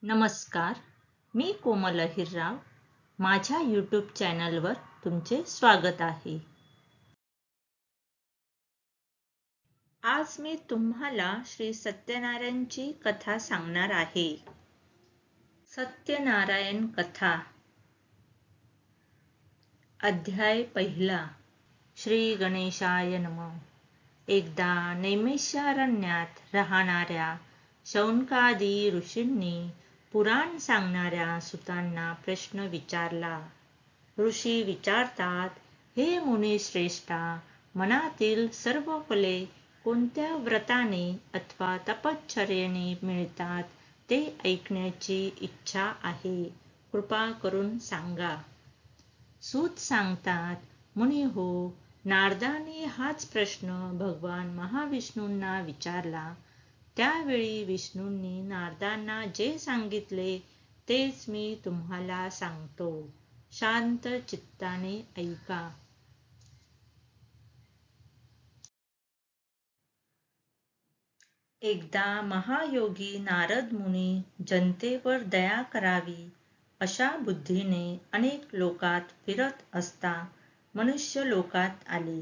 नमस्कार, मी कोमल अहिरराव. माझ्या यूट्यूब चॅनलवर तुमचे स्वागत आहे. आज मी तुम्हाला श्री सत्यनारायणची कथा सांगणार आहे. सत्यनारायण कथा. अध्याय पहिला. श्री गणेशाय नमः. एकदा नैमिषारण्यात राहणाऱ्या शौनकादी ऋषींनी पुराण सांगणाऱ्या सुतांना प्रश्न विचारला. ऋषी विचारतात, हे मुनिश्रेष्ठा, मनातील सर्व फले कोणत्या व्रताने अथवा तपश्चर्येने मिळतात ते ऐकण्याची इच्छा आहे. कृपा करून सांगा. सूत सांगतात, मुनी हो, नारदाने हाच प्रश्न भगवान महाविष्णूंना विचारला. त्यावेळी विष्णूंनी नारदांना जे सांगितले तेच मी तुम्हाला सांगतो. शांत चित्ताने ऐका. एकदा महायोगी नारद मुनी जनतेवर दया करावी अशा बुद्धीने अनेक लोकात फिरत असता मनुष्य लोकात आले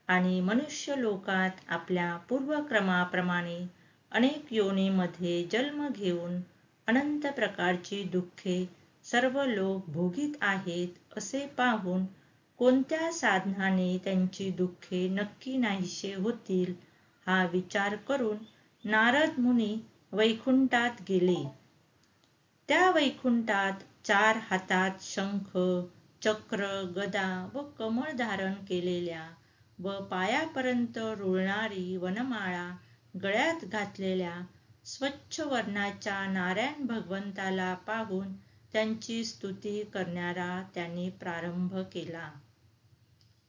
आणि मनुष्य लोकात आपल्या पूर्वक्रमाप्रमाणे अनेक योनीमध्ये जन्म घेऊन अनंत प्रकारची दुःखे सर्व लोक भोगीत आहेत असे पाहून कोणत्या साधनाने त्यांची दुःखे नक्की नाहीसे होतील हा विचार करून नारद मुनी वैकुंठात गेले. त्या वैकुंठात 4 हातात शंख, चक्र, गदा व कमळ धारण केलेल्या व पायापर्यंत रुळणारी वनमाळा गळ्यात घातलेल्या स्वच्छ वर्णाच्या नारायण भगवंताला पाहून त्यांची स्तुती करण्याला त्यांनी प्रारंभ केला.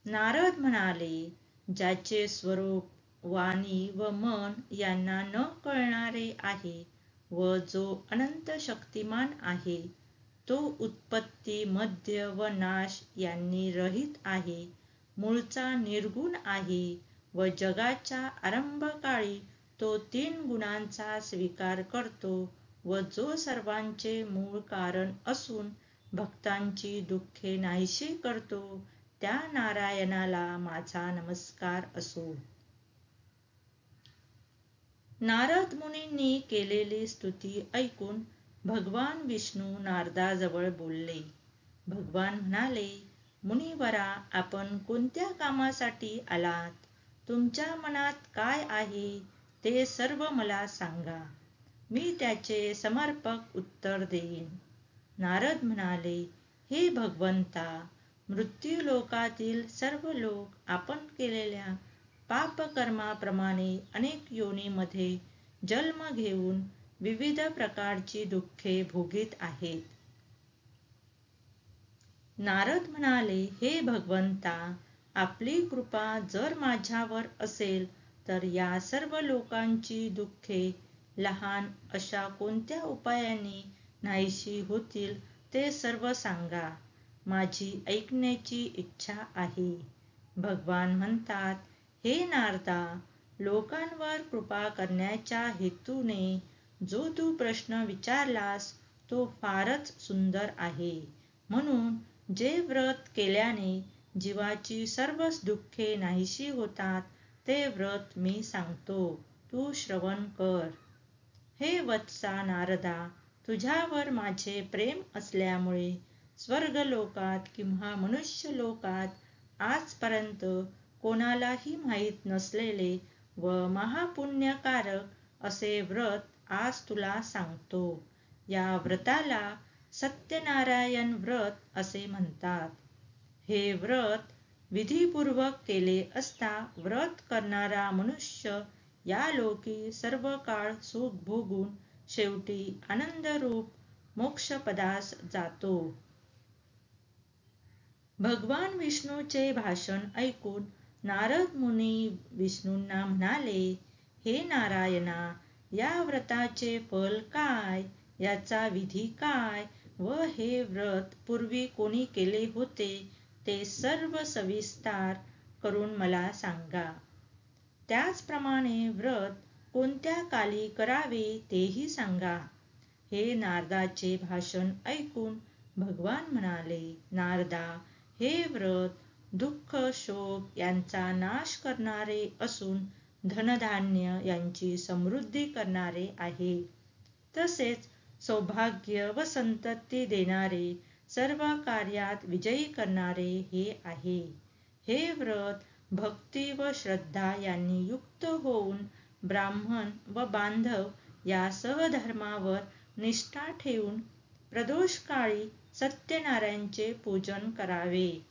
नारद म्हणाले, ज्याचे स्वरूप, वाणी व मन यांना न कळणारे आहे व जो अनंत शक्तिमान आहे, तो उत्पत्ती, मध्य व नाश यांनी रहित आहे, मूळचा निर्गुण आहे व जगाच्या आरंभकाळी तो 3 गुणांचा स्वीकार करतो व जो सर्वांचे मूळ कारण असून भक्तांची दुःखे नाहीशी करतो, त्या नारायणाला माझा नमस्कार असो. नारद मुनींनी केलेली स्तुती ऐकून भगवान विष्णू नारदाजवळ बोलले. भगवान म्हणाले, मुनिवरा, आपण कोणत्या कामासाठी आलात? तुमच्या मनात काय आहे ते सर्व मला सांगा. मी त्याचे समर्पक उत्तर देईन. नारद म्हणाले, हे भगवंता, मृत्यूलोकातील सर्व लोक आपण केलेल्या पापकर्माप्रमाणे अनेक योनीमध्ये जन्म घेऊन विविध प्रकारची दुःखे भोगीत आहेत. नारद म्हणाले, हे भगवंता, आपली कृपा जर माझ्यावर असेल तर या सर्व लोकांची दुःखे लहान अशा कोणत्या उपायाने नाहीशी होतील ते सर्व सांगा. माझी ऐकण्याची इच्छा आहे. भगवान म्हणतात, हे नारदा, लोकांवर कृपा करण्याच्या हेतूने जो तू प्रश्न विचारलास तो फारच सुंदर आहे. म्हणून जे व्रत केल्याने जीवाची सर्वच दुःखे नाहीशी होतात ते व्रत मी सांगतो, तू श्रवण कर. हे वत्सा नारदा, तुझ्यावर माझे प्रेम असल्यामुळे स्वर्गलोकात किंवा मनुष्य लोकात आजपर्यंत कोणालाही माहीत नसलेले व महापुण्यकारक असे व्रत आज तुला सांगतो. या व्रताला सत्यनारायण व्रत असे म्हणतात. हे व्रत विधिपूर्वक केले असता व्रत करणारा मनुष्य या लोकी सर्व काळ सुख भोगून शेवटी आनंदरूप मोक्षपदास जातो. भगवान विष्णूचे भाषण ऐकून नारद मुनी विष्णूंना म्हणाले, हे नारायणा, या व्रताचे फल काय, याचा विधी काय व हे व्रत पूर्वी कोणी केले होते ते सर्व सविस्तर करून मला सांगा. त्याचप्रमाणे व्रत कोणत्या काली करावे तेही सांगा. हे नारदाचे भाषण ऐकून भगवान म्हणाले, नारदा, हे व्रत दुःख शोक यांचा नाश करणारे असून धनधान्य यांची समृद्धी करणारे आहे. तसेच सौभाग्य व संतती देणारे, सर्व कार्यात विजयी करणारे हे आहे. हे व्रत भक्ती व श्रद्धा यांनी युक्त होऊन ब्राह्मण व बांधव या सहधर्मावर निष्ठा ठेवून प्रदोषकाळी सत्यनारायणाचे पूजन करावे.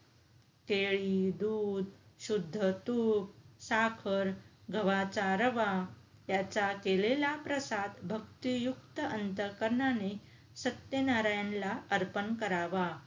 केळी, दूध, शुद्ध तूप, साखर, गव्हाचा रवा याचा केलेला प्रसाद भक्तियुक्त अंतःकरणाने सत्यनारायणाला अर्पण करावा.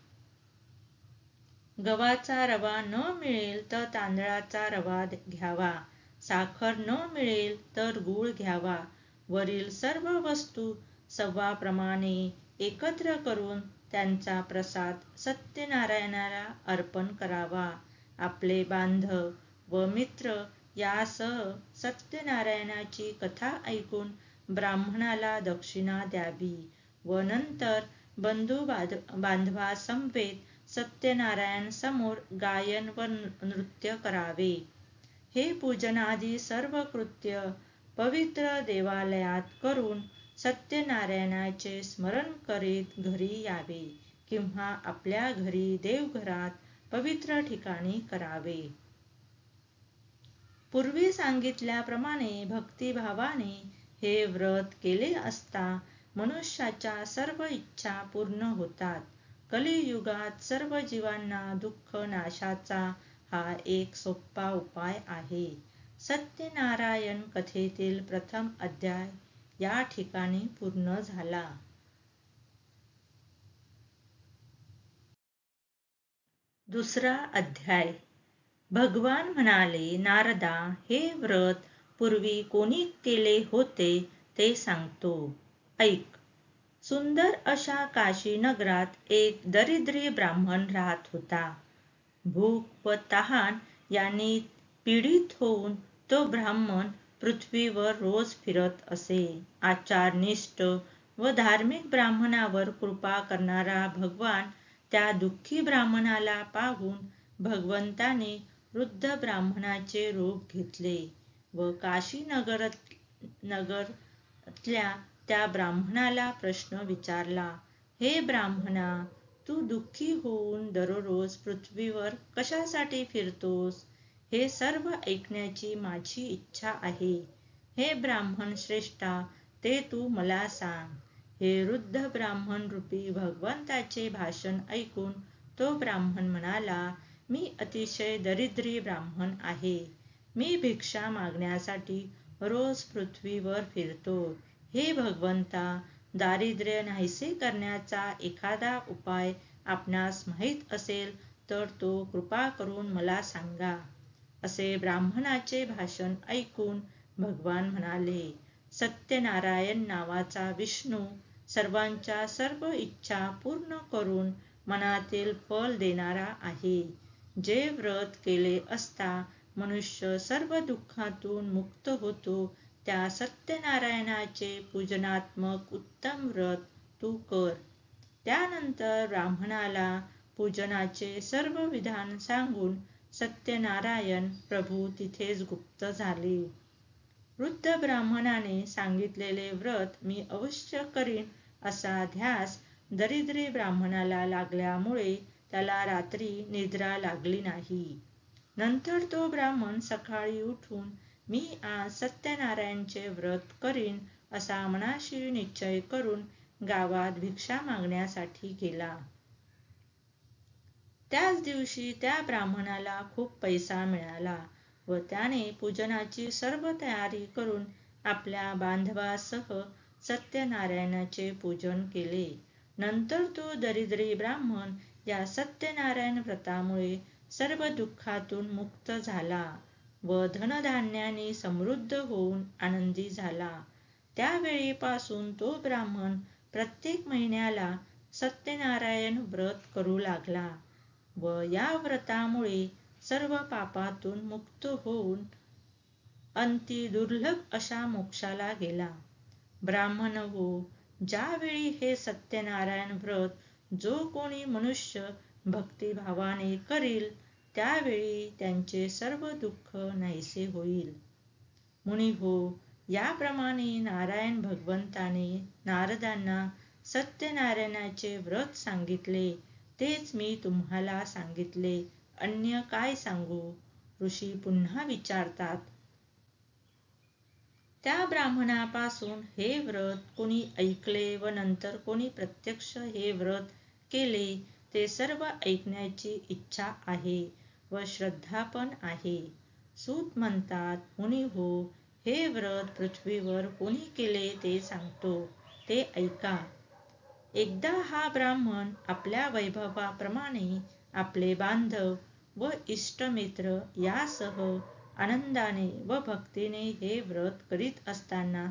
गव्हाचा रवा न मिळेल तर तांदळाचा रवा घ्यावा. साखर न मिळेल तर गूळ घ्यावा. वरील सर्व वस्तू सव्वाप्रमाणे एकत्र करून त्यांचा प्रसाद सत्यनारायणाला अर्पण करावा. आपले बांधव व मित्र यासह सत्यनारायणाची कथा ऐकून ब्राह्मणाला दक्षिणा द्यावी व नंतर बंधू बांधवासमवेत सत्यनारायण समोर गायन व नृत्य करावे. हे पूजनादी सर्व कृत्य पवित्र देवालयात करून सत्यनारायणाचे स्मरण करीत घरी यावे किंवा आपल्या घरी देवघरात पवित्र ठिकाणी करावे. पूर्वी सांगितल्याप्रमाणे भक्तिभावाने हे व्रत केले असता मनुष्याच्या सर्व इच्छा पूर्ण होतात. कलियुगात सर्व जीवांना दुःख नाशाचा हा एक सोपा उपाय आहे. सत्यनारायण कथेतील प्रथम अध्याय या ठिकाणी पूर्ण झाला. दुसरा अध्याय. भगवान म्हणाले, नारदा, हे व्रत पूर्वी कोणी केले होते ते सांगतो, ऐक. सुंदर अशा काशी नगरात एक दरिद्री ब्राह्मण राहत होता. भूक व तहान यांनी पीडित होऊन तो ब्राह्मण पृथ्वीवर रोज फिरत असे. आचारनिष्ठ व धार्मिक ब्राह्मणावर कृपा करणारा भगवान त्या दुःखी ब्राह्मणाला पाहून भगवंताने वृद्ध ब्राह्मणाचे रूप घेतले व काशी नगरातल्या त्या ब्राह्मणाला प्रश्न विचारला, हे ब्राह्मणा, तू दुःखी होऊन दररोज पृथ्वीवर कशासाठी फिरतोस? हे सर्व ऐकण्याची माझी इच्छा आहे. हे ब्राह्मण श्रेष्ठा, ते तू मला सांग. हे वृद्ध ब्राह्मण रूपी भगवंताचे भाषण ऐकून तो ब्राह्मण म्हणाला, मी अतिशय दरिद्री ब्राह्मण आहे. मी भिक्षा मागण्यासाठी रोज पृथ्वीवर फिरतो. हे भगवंता, दारिद्र्य नाहीसे करण्याचा एखादा उपाय आपणास माहीत असेल तर तो कृपा करून मला सांगा. असे ब्राह्मणाचे भाषण ऐकून भगवान म्हणाले, सत्यनारायण नावाचा विष्णू सर्वांच्या सर्व इच्छा पूर्ण करून मनातील फल देणारा आहे. जे व्रत केले असता मनुष्य सर्व दुःखातून मुक्त होतो त्या सत्यनारायणाचे पूजनात्मक उत्तम व्रत तू कर. त्यानंतर ब्राह्मणाला पूजनाचे सर्व विधान सांगून सत्यनारायण प्रभू तिथेच गुप्त झाले. वृद्ध ब्राह्मणाने सांगितलेले व्रत मी अवश्य करीन असा ध्यास दरिद्री ब्राह्मणाला लागल्यामुळे त्याला रात्री निद्रा लागली नाही. नंतर तो ब्राह्मण सकाळी उठून मी आज सत्यनारायणाचे व्रत करीन असा मनाशी निश्चय करून गावात भिक्षा मागण्यासाठी गेला. त्याच दिवशी त्या ब्राह्मणाला खूप पैसा मिळाला व त्याने पूजनाची सर्व तयारी करून आपल्या बांधवासह सत्यनारायणाचे पूजन केले. नंतर तो दरिद्री ब्राह्मण या सत्यनारायण व्रतामुळे सर्व दुःखातून मुक्त झाला व धनधान्याने समृद्ध होऊन आनंदी झाला. त्यावेळीपासून तो ब्राह्मण प्रत्येक महिन्याला सत्यनारायण व्रत करू लागला व या व्रतामुळे सर्व पापातून मुक्त होऊन अंती दुर्लभ अशा मोक्षाला गेला. ब्राह्मण हो, ज्यावेळी हे सत्यनारायण व्रत जो कोणी मनुष्य भक्तिभावाने करील त्यावेळी त्यांचे सर्व दुःख नाहीसे होईल. मुनी हो, याप्रमाणे नारायण भगवंताने नारदांना सत्यनारायणाचे व्रत सांगितले, तेच मी तुम्हाला सांगितले, अन्य काय सांगू? ऋषी पुन्हा विचारतात, त्या ब्राह्मणापासून हे व्रत कोणी ऐकले व नंतर कोणी प्रत्यक्ष हे व्रत केले ते सर्व ऐकण्याची इच्छा आहे व श्रद्धा पण आहे. सूत म्हणतात, मुनी हो, हे व्रत पृथ्वीवर कोणी केले ते सांगतो, ते ऐका. एकदा हा ब्राह्मण आपल्या वैभवाप्रमाणे आपले बांधव व इष्टमित्र यासह आनंदाने व भक्तीने हे व्रत करीत असताना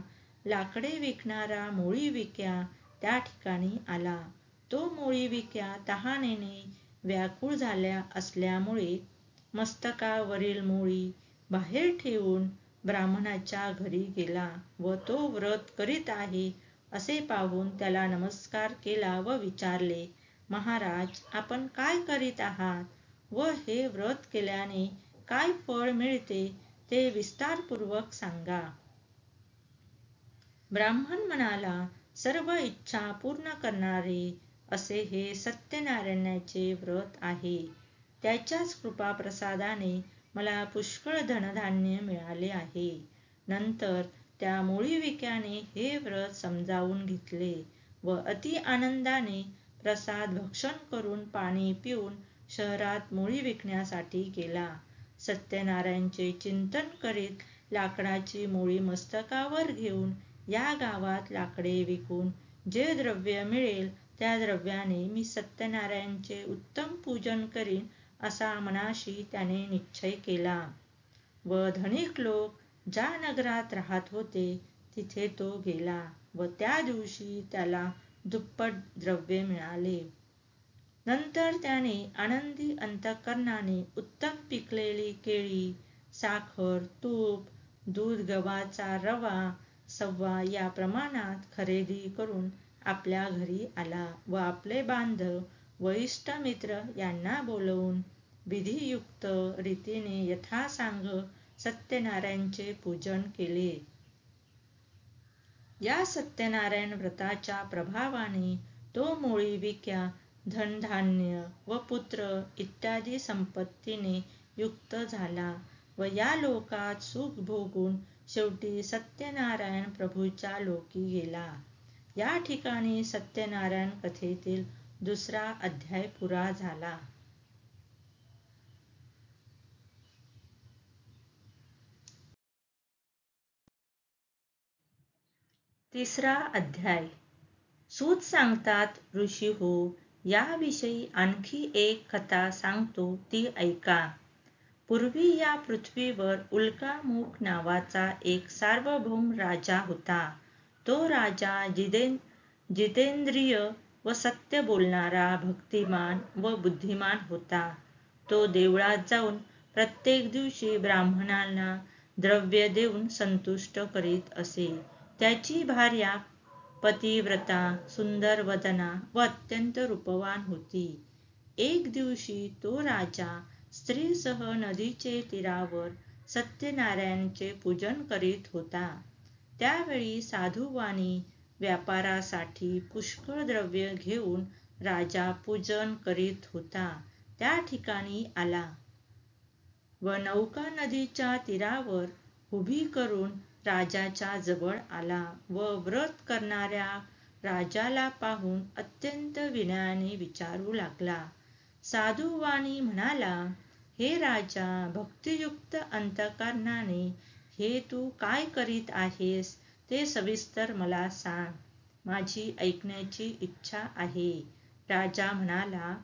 लाकडे विकणारा मोळीविक्या त्या ठिकाणी आला. तो मोळीविक्या तहानेने व्याकुळ झाला असल्यामुळे मस्तकावरील मोळी बाहेर ठेवून ब्राह्मणाच्या घरी गेला व तो व्रत करीत आहे असे पाहून त्याला नमस्कार केला व विचारले, महाराज, आपण काय करीत आहात व हे व्रत केल्याने काय फळ मिळते ते विस्तारपूर्वक सांगा. ब्राह्मण म्हणाला, सर्व इच्छा पूर्ण करणारे असे हे सत्यनारायणाचे व्रत आहे. त्याच्याच कृपाप्रसादाने मला पुष्कळ धनधान्य मिळाले आहे. नंतर त्या मोळीविक्याने हे व्रत समजावून घेतले व अति आनंदाने प्रसाद भक्षण करून पाणी पिऊन शहरात मोळी विकण्यासाठी गेला. सत्यनारायणाचे चिंतन करीत लाकडाची मोळी मस्तकावर घेऊन या गावात लाकडे विकून जे द्रव्य मिळेल त्या द्रव्याने मी सत्यनारायणाचे उत्तम पूजन करीन असा मनाशी त्याने निश्चय केला. व धनिक लोक ज्या नगरात राहत होते तिथे तो गेला व त्या दिवशी त्याला दुप्पट द्रव्य मिळाले. नंतर त्याने आनंदी अंतःकरणाने उत्तम पिकलेली केळी, साखर, तूप, दूध, गव्हाचा रवा, सव्वा या प्रमाणात खरेदी करून आपल्या घरी आला व आपले बांधव व इष्टमित्र यांना बोलवून विधियुक्त रीतीने यथासांग सत्यनारायणाचे पूजन केले. या सत्यनारायण व्रताच्या प्रभावाने तो मोळीविक्या धनधान्य व पुत्र इत्यादी संपत्तीने युक्त झाला व या लोकात सुख भोगून शेवटी सत्यनारायण प्रभूच्या लोकी गेला. या ठिकाणी सत्यनारायण कथेतील दुसरा अध्याय पुरा झाला. तिसरा अध्याय. सूत सांगतात, ऋषी हो, याविषयी आणखी एक कथा सांगतो, ती ऐका. पूर्वी या पृथ्वीवर उल्कामुख नावाचा एक सार्वभौम राजा होता. तो राजा जितेंद्रिय व सत्य बोलणारा, भक्तिमान व बुद्धिमान होता. तो देवळात जाऊन प्रत्येक दिवशी ब्राह्मणांना द्रव्य देऊन संतुष्ट करीत असे. त्याची भार्या पतिव्रता, सुंदर वदना व अत्यंत रूपवान होती. एक दिवशी तो राजा स्त्रीसह नदीचे तीरावर सत्यनारायणाचे पूजन करीत होता. त्यावेळी साधुवाणी व्यापारासाठी पुष्कळ द्रव्य घेऊन राजा पूजन करीत होता त्या ठिकाणी आला व नौका नदीच्या तीरावर उभी करून राजाच्या जवळ आला व व्रत करणाऱ्या राजाला पाहून अत्यंत विनयाने विचारू लागला. साधुवाणी म्हणाला, हे राजा, भक्तियुक्त अंतःकरणाने हे तू काय करीत आहेस ते सविस्तर मला सांग, माझी ऐकण्याची इच्छा आहे. राजा म्हणाला,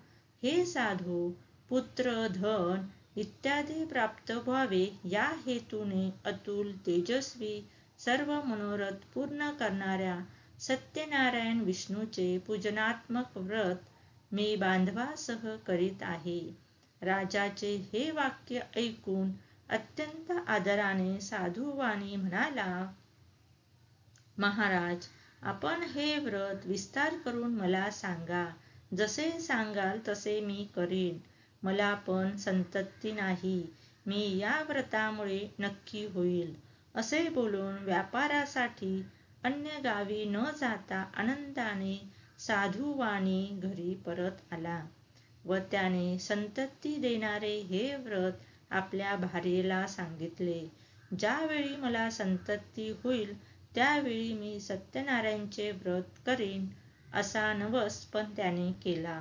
हे साधू, पुत्र, धन इत्यादी प्राप्त व्हावे या हेतूने अतुल तेजस्वी सर्व मनोरथ पूर्ण करणाऱ्या सत्यनारायण विष्णूचे पूजनात्मक व्रत मी बांधवासह करीत आहे. राजाचे हे वाक्य ऐकून अत्यंत आदराने साधुवाणी म्हणाला, महाराज, आपण हे व्रत विस्तार करून मला सांगा. जसे सांगाल तसे मी करीन. मला पण संतती नाही. मी या व्रतामुळे नक्की होईल. असे बोलून व्यापारासाठी अन्य गावी न जाता आनंदाने साधुवाणी घरी परत आला व त्याने संतती देणारे हे व्रत आपल्या भार्येला सांगितले. ज्यावेळी मला संतती होईल त्यावेळी मी सत्यनारायणचे व्रत करीन असा नवस पण त्याने केला.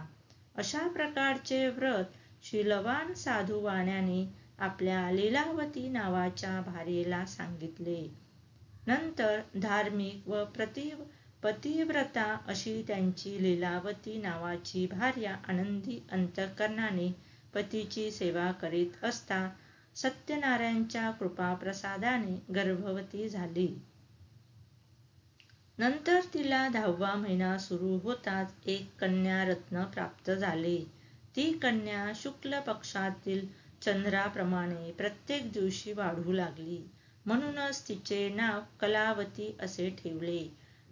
अशा प्रकारचे व्रत शीलवान साधुवाण्याने आपल्या लीलावती नावाच्या भार्येला सांगितले. नंतर धार्मिक व पतिव्रता अशी त्यांची लीलावती नावाची भार्या आनंदी अंतःकरणाने पतीची सेवा करीत असता सत्यनारायणच्या कृपाप्रसादाने गर्भवती झाली. नंतर तिला 10वा महिना सुरू होताच एक कन्या रत्न प्राप्त झाले. ती कन्या शुक्ल पक्षातील चंद्राप्रमाणे प्रत्येक दिवशी वाढू लागली. म्हणूनच तिचे नाव कलावती असे ठेवले.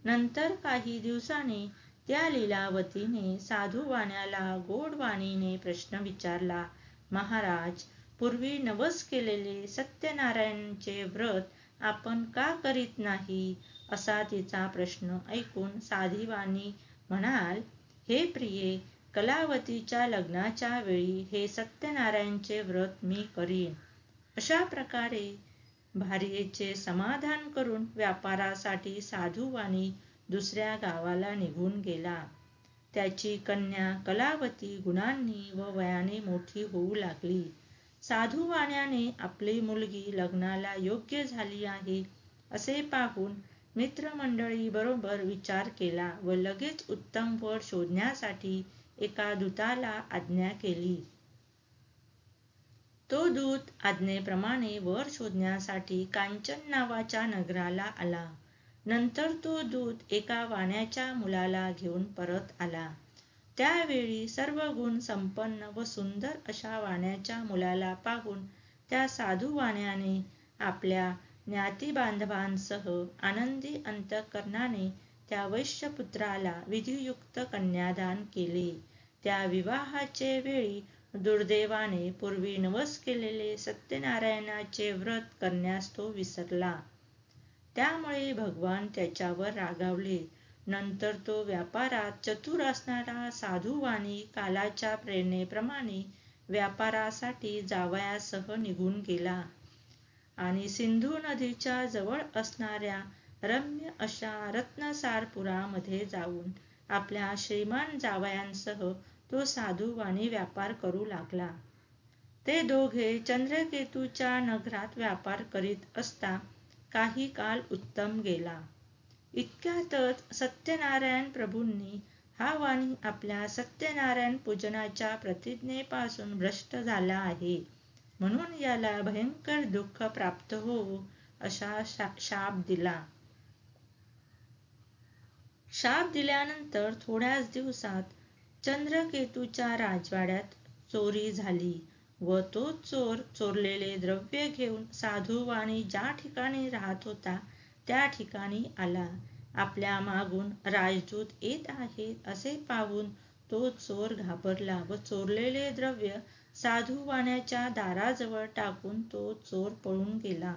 नंतर काही दिवसांनी त्या लीलावतीने साधुवाण्याला गोड वाणीने प्रश्न विचारला. महाराज, पूर्वी नवस केलेले सत्यनारायणचे व्रत आपण का करीत नाही? असा तिचा प्रश्न ऐकून साधुवाणी म्हणाल, हे प्रिये, कलावतीच्या लग्नाच्या वेळी हे सत्यनारायणचे व्रत मी करीन. अशा प्रकारे भार्येचे समाधान करून व्यापारासाठी साधुवाणी दुसऱ्या गावाला निघून गेला. त्याची कन्या कलावती गुणांनी व वयाने मोठी होऊ लागली. साधुवाण्याने आपली मुलगी लग्नाला योग्य झाली आहे असे पाहून मित्रमंडळी बरोबर विचार केला व लगेच उत्तम वर शोधण्यासाठी एका दूताला आज्ञा केली. तो दूत आज्ञेप्रमाणे वर शोधण्यासाठी कांचन नावाच्या नगराला आला. नंतर तो दूत एका वाण्याच्या मुलाला घेऊन परत आला. त्यावेळी सर्व गुण संपन्न व सुंदर अशा वाण्याच्या मुलाला पाहून त्या साधुवाण्याने आपल्या ज्ञातिबांधवांसह आनंदी अंतःकरणाने त्या वैश्यपुत्राला विधियुक्त कन्यादान केले. त्या विवाहाचे वेळी दुर्दैवाने पूर्वी नवस केलेले सत्यनारायणाचे व्रत करण्यास तो विसरला. त्यामुळे भगवान त्याच्यावर रागावले. नंतर तो व्यापारात चतुर असणारा साधुवाणी कालाच्या प्रेरणेप्रमाणे व्यापारासाठी जावयासह निघून गेला आणि सिंधू नदीच्या जवळ असणाऱ्या रम्य अशा रत्नसारपुरामध्ये जाऊन आपल्या श्रीमान जावयांसह तो साधुवाणी व्यापार करू लागला. ते दोघे चंद्रकेतूच्या नगरात व्यापार करीत असता काही काल उत्तम गेला. इतक्यातच सत्यनारायण प्रभूंनी हा वाणी आपल्या सत्यनारायण पूजनाच्या प्रतिज्ञेपासून भ्रष्ट झाला आहे, म्हणून याला भयंकर दुःख प्राप्त होवो असा शाप दिला. शाप दिल्यानंतर थोड्याच दिवसात चंद्रकेतूच्या राजवाड्यात चोरी झाली व तो चोर चोरलेले द्रव्य घेऊन साधुवाणी ज्या ठिकाणी राहत होता त्या ठिकाणी आला. आपल्या मागून राजदूत येत आहेत असे पाहून तो चोर घाबरला व चोरलेले द्रव्य साधुवाण्याच्या दाराजवळ टाकून तो चोर पळून गेला.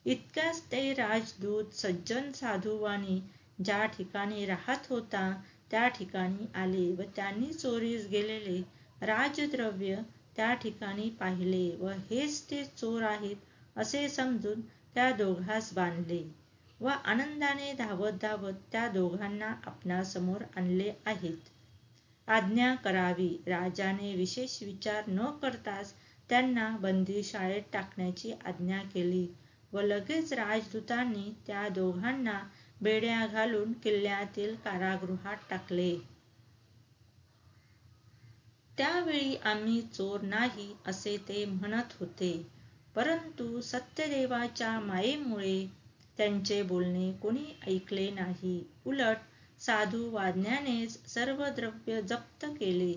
इतक्याच ते राजदूत सज्जन साधुवाणी ज्या ठिकाणी राहत होता त्या ठिकाणी आले व त्यांनी चोरीस गेलेले राजद्रव्य त्या ठिकाणी पाहिले व हेच ते चोर आहेत असे समजून त्या दोघांस बांधले व आनंदाने धावत धावत त्या दोघांना आपणासमोर आणले आहेत. आज्ञा करावी. राजाने विशेष विचार न करताच त्यांना बंदीशाळेत टाकण्याची आज्ञा केली व लगेच राजदूतांनी त्या दोघांना बेड्या घालून किल्ल्यातील कारागृहात टाकले. त्यावेळी आम्ही चोर नाही असे ते म्हणत होते, परंतु सत्यदेवाच्या मायेमुळे त्यांचे बोलणे कोणी ऐकले नाही. उलट साधुवाण्यानेच सर्व द्रव्य जप्त केले.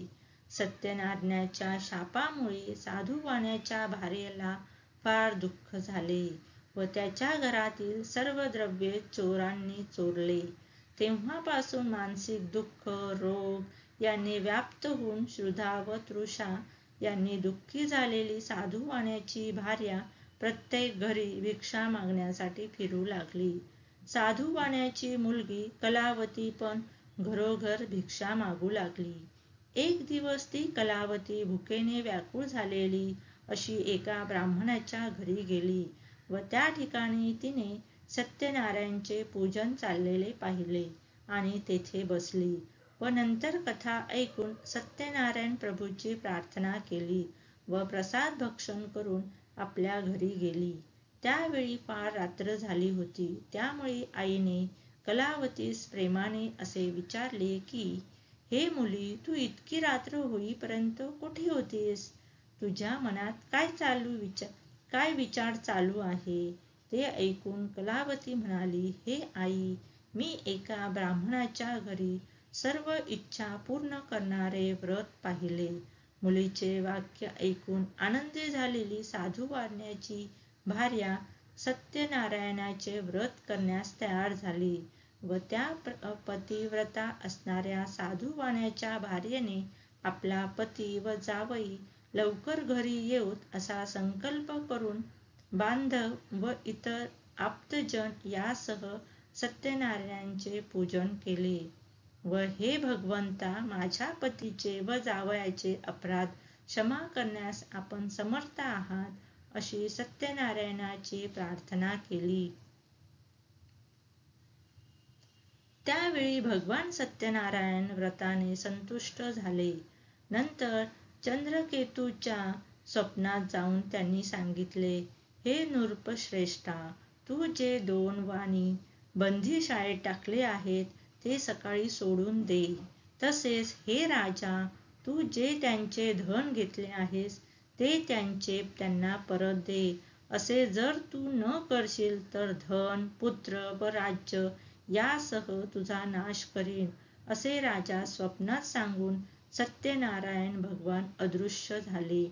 सत्यनारायणाच्या शापामुळे साधुवाण्याच्या भार्येला फार दुःख झाले व त्याच्या घरातील सर्व द्रव्ये चोरांनी चोरले. तेव्हापासून मानसिक दुःख, रोग यांनी व्याप्त होऊन क्षुधा व तृषा यांनी दुःखी झालेली साधूवाण्याची भार्या प्रत्येक घरी भिक्षा मागण्यासाठी फिरू लागली. साधूवाण्याची मुलगी कलावती पण घरोघर भिक्षा मागू लागली. एक दिवस ती कलावती भुकेने व्याकुळ झालेली अशी एका ब्राह्मणाच्या घरी गेली व त्या ठिकाणी तिने सत्यनारायणचे पूजन चाललेले पाहिले आणि तेथे बसली व नंतर कथा ऐकून सत्यनारायण प्रभूची प्रार्थना केली व प्रसाद भक्षण करून आपल्या घरी गेली. त्यावेळी फार रात्र झाली होती. त्यामुळे आईने कलावतीस प्रेमाने असे विचारले की, हे मुली, तू इतकी रात्र होईपर्यंत कुठे होतीस? तुझ्या मनात काय विचार चालू आहे? ते ऐकून कलावती म्हणाली, हे आई, मी एका ब्राह्मणाच्या घरी सर्व इच्छा पूर्ण करणारे व्रत पाहिले. मुलीचे वाक्य ऐकून आनंदी झालेली साधूवाण्याची भार्या सत्यनारायणाचे व्रत करण्यास तयार झाली व त्या पतिव्रता असणाऱ्या साधूवाण्याच्या भार्येने आपला पती व जावई लवकर घरी येऊत असा संकल्प करून बांधव व इतर आप्तजन यासह सत्यनारायणाचे पूजन केले व हे भगवंता, माझ्या पतीचे व जावयाचे अपराध क्षमा करण्यास आपण समर्थ आहात अशी सत्यनारायणाची प्रार्थना केली. त्यावेळी भगवान सत्यनारायण व्रताने संतुष्ट झाले. नंतर चंद्रकेतूच्या स्वप्नात जाऊन त्यांनी सांगितले, हे नृपश्रेष्ठा, तू जे 2 वाणी बंदीशाळेत टाकले आहेत ते सकाळी सोडून दे. तसेच हे राजा, तू जे त्यांचे धन घेतले आहेस ते त्यांना परत दे. असे जर तू न करशील तर धन, पुत्र व राज्य यासह तुझा नाश करीन, असे राजा स्वप्नात सांगून सत्यनारायण भगवान अदृश्य झाले.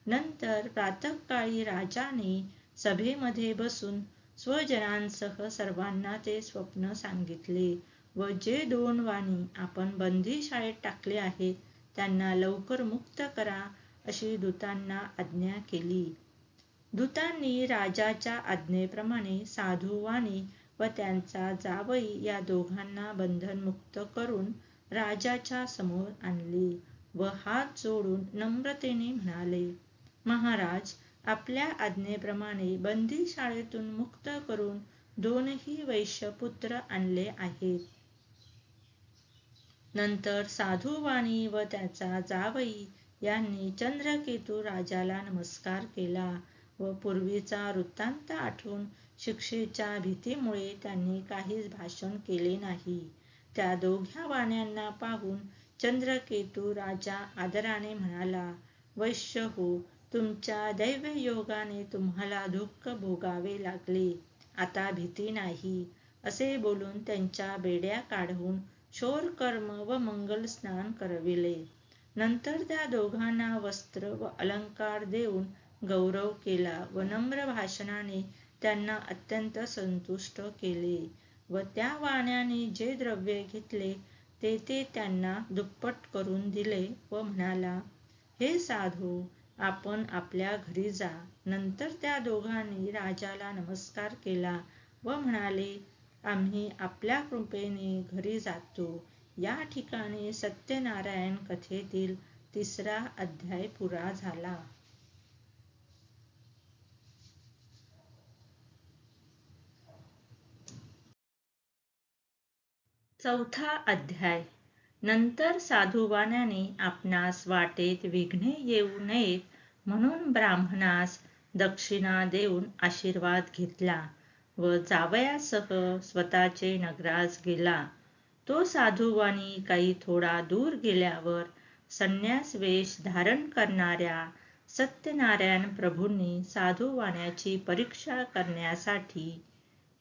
नंतर प्रातःकाळी राजाने सभेमध्ये बसून स्वजनांसह सर्वांना ते स्वप्न सांगितले व जे 2 वाणी आपण बंदीशाळेत टाकले आहेत त्यांना लवकर मुक्त करा अशी दूतांना आज्ञा केली. दूतांनी राजाच्या आज्ञेप्रमाणे साधूवाणी व त्यांचा जावई या दोघांना बंधनमुक्त करून राजाच्या समोर आणले व हात जोडून नम्रतेने म्हणाले, महाराज, आपल्या आज्ञेप्रमाणे बंदीशाळेतून मुक्त करून 2ही वैश्यपुत्र आणले आहेत. नंतर साधूवाणी व त्याचा जावई यांनी चंद्रकेतू राजाला नमस्कार केला व पूर्वीचा वृत्तांत आठवून शिक्षेच्या भीतीमुळे त्यांनी काहीच भाषण केले नाही. त्या दोघा वाण्यांना पाहून चंद्रकेतू राजा आदराने म्हणाला, वैश्य हो, तुमच्या दैवयोगाने तुम्हाला दुःख भोगावे लागले. आता भीती नाही. असे बोलून त्यांच्या बेड्या काढून शौरकर्म व मंगल स्नान करविले. नंतर त्या दोघांना वस्त्र व अलंकार देऊन गौरव केला व नम्र भाषणाने त्यांना अत्यंत संतुष्ट केले व त्या वाण्याने जे द्रव्य घेतले ते त्यांना दुप्पट करून दिले व म्हणाला, हे साधू, आपण आपल्या घरी जा. नंतर त्या दोघांनी राजाला नमस्कार केला व म्हणाले, आम्ही आपल्या कृपेने घरी जातो. या ठिकाणी सत्यनारायण कथेतील 3रा अध्याय पुरा झाला. 4था अध्याय. नंतर साधूवाण्याने आपणास वाटेत विघ्ने येऊ नयेत म्हणून ब्राह्मणास दक्षिणा देऊन आशीर्वाद घेतला व जावयासह स्वतःचे नगरास गेला. तो साधूवाणी काही थोडा दूर गेल्यावर संन्यास वेश धारण करणाऱ्या सत्यनारायण प्रभूंनी साधूवाण्याची परीक्षा करण्यासाठी,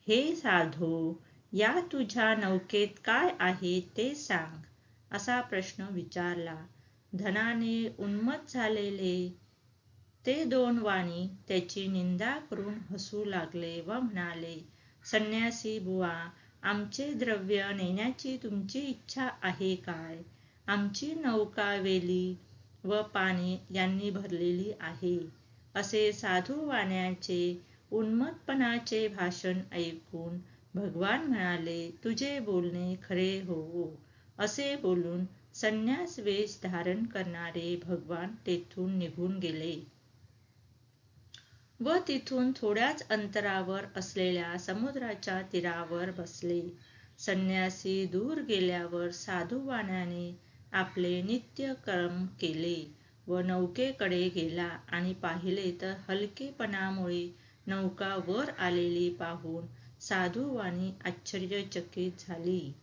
हे साधू, या तुझ्या नौकेत काय आहे ते सांग, असा प्रश्न विचारला. धनाने उन्मत्त झालेले ते 2 वाणी त्याची निंदा करून हसू लागले व म्हणाले, संन्यासी बुवा, आमचे द्रव्य नेण्याची तुमची इच्छा आहे काय? आमची नौका वेली व पाने यांनी भरलेली आहे. असे साधू वाण्याचे उन्मत्तपणाचे भाषण ऐकून भगवान म्हणाले, तुझे बोलणे खरे हो. असे बोलून संन्यास वेश धारण करणारे भगवान तेथून निघून गेले व तिथून थोड्याच अंतरावर असलेल्या समुद्राच्या तीरावर बसले. संन्यासी दूर गेल्यावर साधू वाण्याने आपले नित्य कर्म केले व नौकेकडे गेला आणि पाहिले तर हलकेपणामुळे नौका वर आलेली पाहून साधूवाणी आश्चर्यचकित झाली.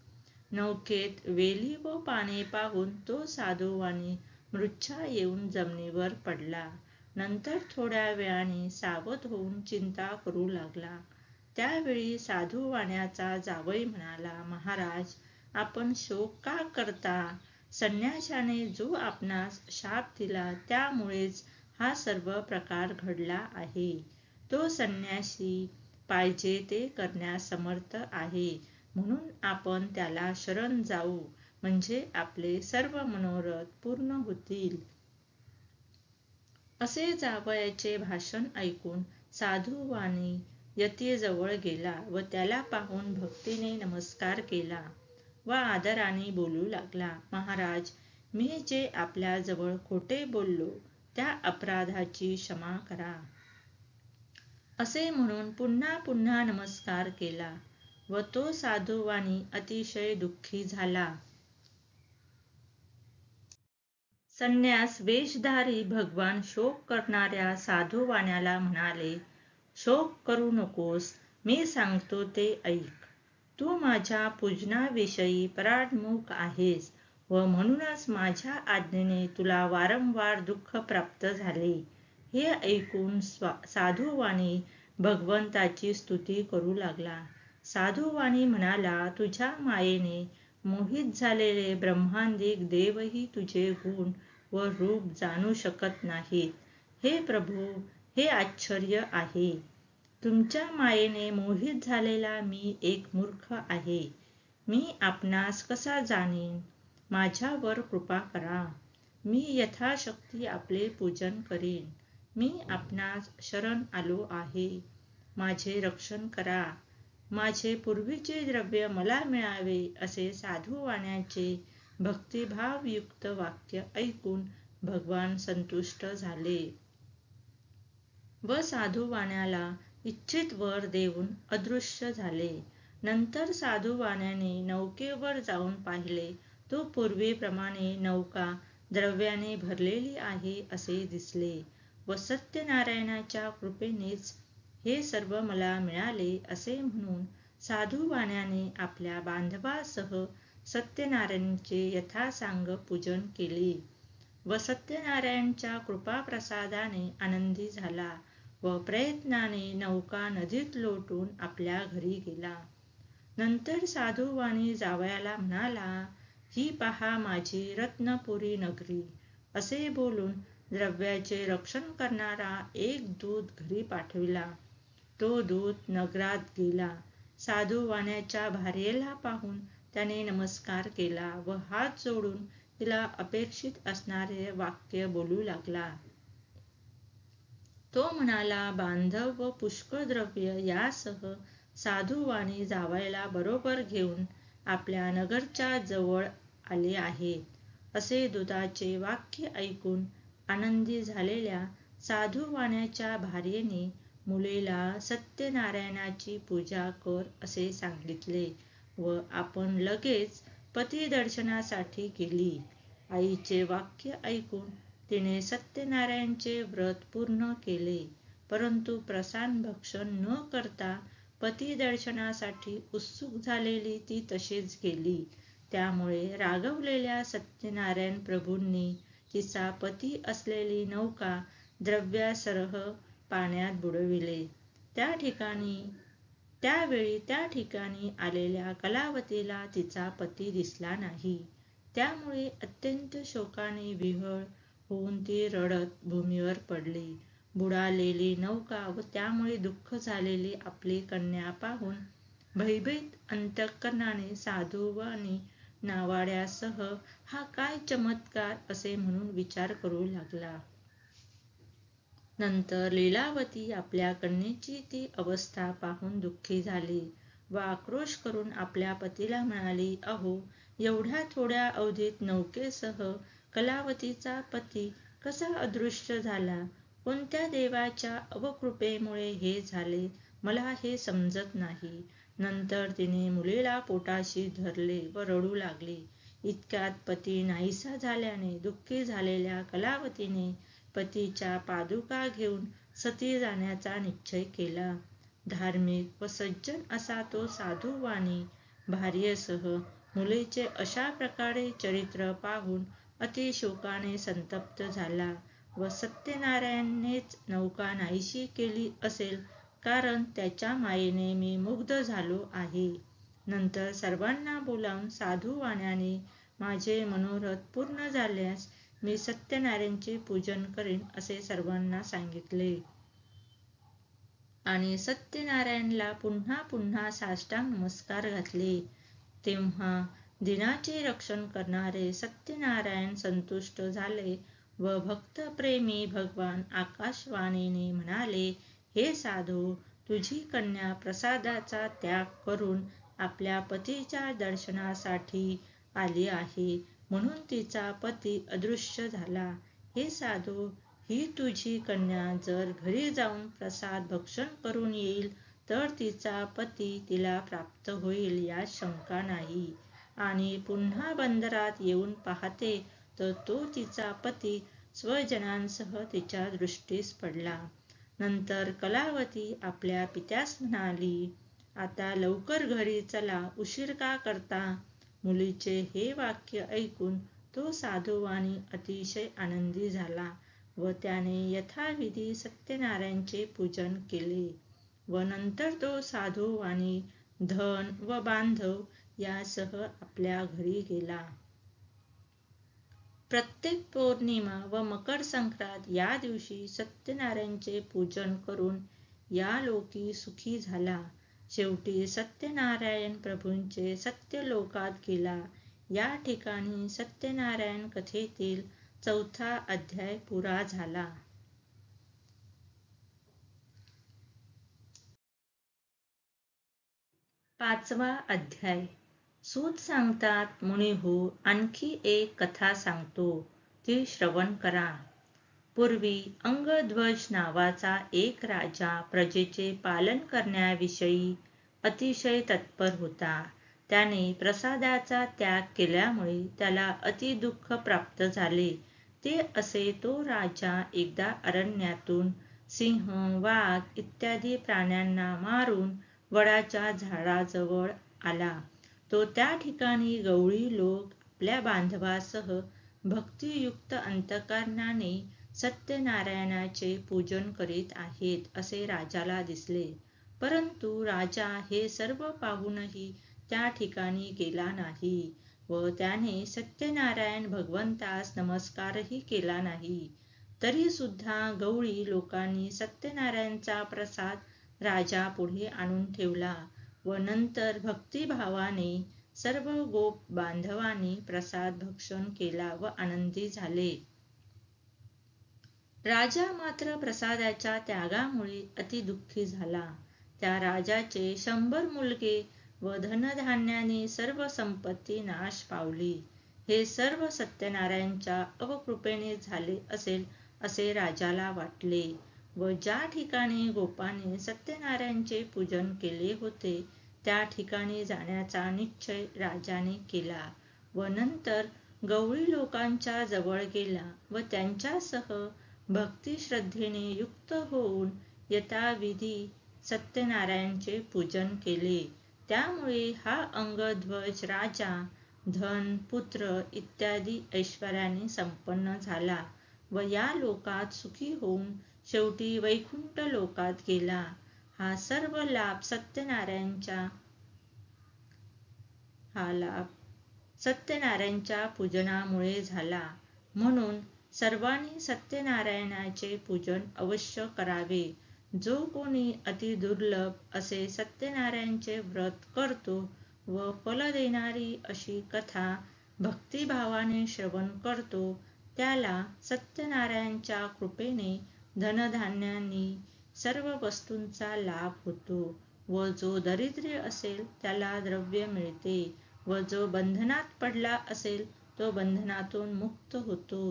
नौकेत वेली व पाने पाहून तो साधूवाणी मूर्छा येऊन जमिनीवर पडला. नंतर थोड्या वेळाने सावध होऊन चिंता करू लागला. त्यावेळी साधूवाण्याचा जावई म्हणाला, महाराज, आपण शोक का करता? संन्याशाने जो आपणास शाप दिला त्यामुळेच हा सर्व प्रकार घडला आहे. तो संन्यासी पाहिजे ते करण्यास समर्थ आहे, म्हणून आपण त्याला शरण जाऊ, म्हणजे आपले सर्व मनोरथ पूर्ण होतील. असे जावयाचे भाषण ऐकून साधूवाणी यतीजवळ गेला व त्याला पाहून भक्तीने नमस्कार केला व आदराने बोलू लागला, महाराज, मी जे आपल्याजवळ खोटे बोललो त्या अपराधाची क्षमा करा. असे म्हणून पुन्हा पुन्हा नमस्कार केला व तो साधूवाणी अतिशय दुःखी झाला. संन्यास वेशधारी भगवान शोक करणाऱ्या साधूवाण्याला म्हणाले, शोक करू नकोस, मी सांगतो ते ऐक. तू माझ्या पूजनाविषयी पराडमुख आहेस व म्हणूनच माझ्या आज्ञेने तुला वारंवार दुःख प्राप्त झाले. हे ऐकून साधूवाणी भगवंताची स्तुती करू लागला. साधूवाणी म्हणाला, तुझ्या मायेने मोहित झालेले ब्रह्मांदिक देवही तुझे गुण व रूप जाणू शकत नाहीत. हे प्रभू, हे आश्चर्य आहे. तुमच्या मायेने मोहित झालेला मी एक मूर्ख आहे. मी आपणास कसा जाणीन? माझ्यावर कृपा करा. मी यथाशक्ती आपले पूजन करीन. मी आपणास शरण आलो आहे. माझे रक्षण करा. माझे पूर्वीचे द्रव्य मला मिळावे. असे साधूवाण्याचे भक्तिभावयुक्त वाक्य ऐकून भगवान संतुष्ट झाले व साधूवाण्याला इच्छित वर देऊन अदृश्य झाले. नंतर साधूवाण्याने नौकेवर जाऊन पाहिले, तो पूर्वीप्रमाणे नौका द्रव्याने भरलेली आहे असे दिसले व सत्यनारायणाच्या कृपेनेच हे सर्व मला मिळाले असे म्हणून साधूवाण्याने आपल्या बांधवासह सत्यनारायणाचे यथासांग पूजन केले व सत्यनारायणाच्या कृपाप्रसादाने आनंदी झाला व प्रयत्नाने नौका नदीत लोटून आपल्या घरी गेला. नंतर साधूवाणी जावयाला म्हणाला, ही पहा माझी रत्नपुरी नगरी. असे बोलून द्रव्याचे रक्षण करणारा एक दूत घरी पाठविला. तो दूत नगरात गेला. साधूवाण्याच्या भार्येला पाहून त्याने नमस्कार केला व हात जोडून तिला अपेक्षित असणारे वाक्य बोलू लागला. तो म्हणाला, बांधव व पुष्कळ द्रव्य यासह साधूवाणी जावयाला बरोबर घेऊन आपल्या नगरच्या जवळ आले आहेत. असे दूताचे वाक्य ऐकून आनंदी झालेल्या साधूवाण्याच्या भार्येने मुलीला सत्यनारायणाची पूजा कर असे सांगितले व आपण लगेच पतिदर्शनासाठी गेली. आईचे वाक्य ऐकून तिने सत्यनारायणाचे व्रत पूर्ण केले, परंतु प्रसाद भक्षण न करता पतिदर्शनासाठी उत्सुक झालेली ती तशीच गेली. त्यामुळे रागावलेल्या सत्यनारायण प्रभूंनी तिचा पती असलेली नौका द्रव्यासह पाण्यात बुडविले. त्यावेळी त्या ठिकाणी आलेल्या कलावतीला तिचा पती दिसला नाही. त्यामुळे अत्यंत शोकाने विह्वळ होऊन ती रडत भूमीवर पडली. बुडालेली नौका व त्यामुळे दुःख झालेली आपली कन्या पाहून भयभीत अंतःकरणाने साधुवानी नावाड्यासह हा काय चमत्कार असे म्हणून विचार करू लागला. नंतर लीलावती आपल्या कन्येची ती अवस्था पाहून दुःखी झाली व आक्रोश करून आपल्या पतीला म्हणाली, अहो, एवढ्या थोड्या अवधीत नौकेसह कलावतीचा पती कसा अदृश्य झाला? कोणत्या देवाच्या अवकृपेमुळे हे झाले मला हे समजत नाही. नंतर तिने मुलीला पोटाशी धरले व रडू लागली. इतक्यात पती नाहीसा झाल्याने दुःखी झालेल्या कलावतीने पतीच्या पादुका घेऊन सती जाण्याचा निश्चय केला. धार्मिक व सज्जन असा तो साधुवाणी भार्येसह मुलीचे अशा प्रकारे चरित्र पाहून अति शोकाने संतप्त झाला व सत्यनारायणनेच नौका नाहीशी केली असेल, कारण त्याच्या मायेने मी मुग्ध झालो आहे. नंतर सर्वांना बोलावून साधुवाण्याने माझे मनोरथ पूर्ण झाल्यास मी सत्यनारायणचे पूजन करीन असे सर्वांना सांगितले आणि सत्यनारायणला पुन्हा पुन्हा साष्टांग नमस्कार घातले. तेव्हा दिनाचे रक्षण करणारे सत्यनारायण संतुष्ट झाले व भक्तप्रेमी भगवान आकाशवाणीने म्हणाले, हे साधू, तुझी कन्या प्रसादाचा त्याग करून आपल्या पतीच्या दर्शनासाठी आली आहे, म्हणून तिचा पती अदृश्य झाला. हे साधू, ही तुझी कन्या जर घरी जाऊन प्रसाद भक्षण करून येईल तर तिचा पती तिला प्राप्त होईल यात शंका नाही. आणि पुन्हा बंदरात येऊन पाहते तर तो तिचा पती स्वजनांसह तिच्या दृष्टीस पडला. नंतर कलावती आपल्या पित्यास म्हणाली, आता लवकर घरी चला, उशीर का करता? मुलीचे हे वाक्य ऐकून तो साधुवाणी अतिशय आनंदी झाला व त्याने यथाविधी सत्यनारायणचे पूजन केले व नंतर तो साधुवाणी धन व बांधव यासह आपल्या घरी गेला. प्रत्येक पौर्णिमा व मकर संक्रांत या दिवशी सत्यनारायणचे पूजन करून या लोकी सुखी झाला. शेवटी सत्यनारायण प्रभूंचे सत्यलोकात गेला. या ठिकाणी सत्यनारायण कथेतील 4था अध्याय पुरा झाला. 5वा अध्याय. सूत सांगतात, मुनिहो, आणखी एक कथा सांगतो, ती श्रवण करा. पूर्वी अंगध्वज नावाचा एक राजा प्रजेचे पालन करण्याविषयी अतिशय तत्पर होता. त्याने प्रसादाचा त्याग केल्यामुळे त्याला अति दुःख प्राप्त झाले. ते असे, तो राजा एकदा अरण्यातून सिंह, वाघ इत्यादी प्राण्यांना मारून वडाच्या झाडाजवळ आला. तो त्या ठिकाणी गवळी लोक आपल्या बांधवासह भक्तियुक्त अंतःकरणाने सत्यनारायणाचे पूजन करीत आहेत असे राजाला दिसले. परंतु राजा हे सर्व पाहूनही त्या ठिकाणी गेला नाही व त्याने सत्यनारायण भगवंतास नमस्कारही केला नाही. तरी सुद्धा गवळी लोकांनी सत्यनारायणचा प्रसाद राजापुढे आणून ठेवला व नंतर भक्तिभावाने सर्व गोप बांधवांनी प्रसाद भक्षण केला व आनंदी झाले. राजा मात्र प्रसादाच्या त्यागामुळे अति दुःखी झाला. त्या राजाचे 100 मुलगे व धनधान्याने सर्व संपत्ती नाश पावली. हे सर्व सत्यनारायणच्या अवकृपेने झाले असेल असे राजाला वाटले व ज्या ठिकाणी गोपाने सत्यनारायणचे पूजन केले होते त्या ठिकाणी जाण्याचा निश्चय राजाने केला व नंतर गवळी लोकांच्या जवळ गेला व त्यांच्यासह भक्तिश्रद्धेने युक्त होऊन यथाविधी सत्यनारायणचे पूजन केले. त्यामुळे हा अंगध्वज राजा धन, पुत्र इत्यादी ऐश्वर्याने संपन्न झाला व या लोकात सुखी होऊन शेवटी वैकुंठ लोकात गेला. हा सर्व लाभ सत्यनारायणच्या पूजनामुळे झाला. म्हणून सर्वांनी सत्यनारायणाचे पूजन अवश्य करावे. जो कोणी अति दुर्लभ असे सत्यनारायणचे व्रत करतो व फल देणारी अशी कथा भक्तिभावाने श्रवण करतो, त्याला सत्यनारायणच्या कृपेने धनधान्यांनी सर्व वस्तूंचा लाभ होतो व जो दरिद्री असेल त्याला द्रव्य मिळते व जो बंधनात पडला असेल तो बंधनातून मुक्त होतो.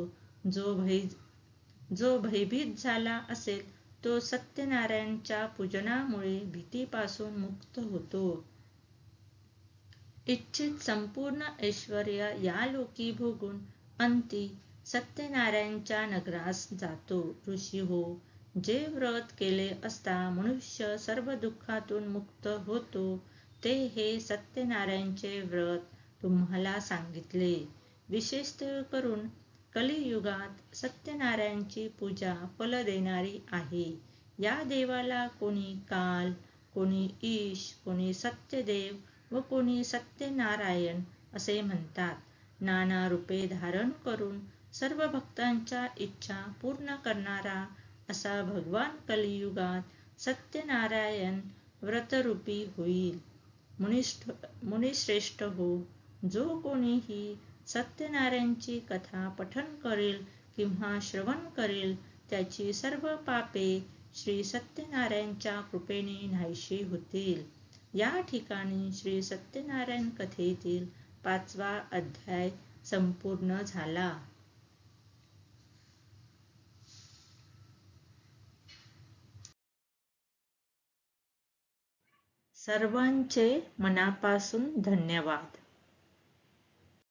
जो भयभीत झाला असेल तो सत्यनारायणच्या पूजनामुळे भीतीपासून मुक्त होतो. इच्छित संपूर्ण ऐश्वर्य या लोकी भोगून अंती सत्यनारायणच्या नगरास जातो. ऋषी हो, जे व्रत केले असता मनुष्य सर्व दुःखातून मुक्त होतो ते हे सत्यनारायणचे व्रत तुम्हाला सांगितले. विशेषतः करून कलियुगात सत्यनारायणची पूजा फल देणारी आहे. या देवाला कोणी काल, कोणी ईश, कोणी सत्यदेव व कोणी सत्यनारायण असे म्हणतात. नाना रूपे धारण करून सर्व भक्तांच्या इच्छा पूर्ण करणारा असा भगवान कलियुगात सत्यनारायण व्रतरूपी होईल. मुनिश्रेष्ठ हो, जो कोणीही सत्यनारायणची कथा पठन करेल किंवा श्रवण करेल त्याची सर्व पापे श्री सत्यनारायणच्या कृपेने नाहीशी होतील. या ठिकाणी श्री सत्यनारायण कथेतील 5वा अध्याय संपूर्ण झाला. सर्वांचे मनापासून धन्यवाद.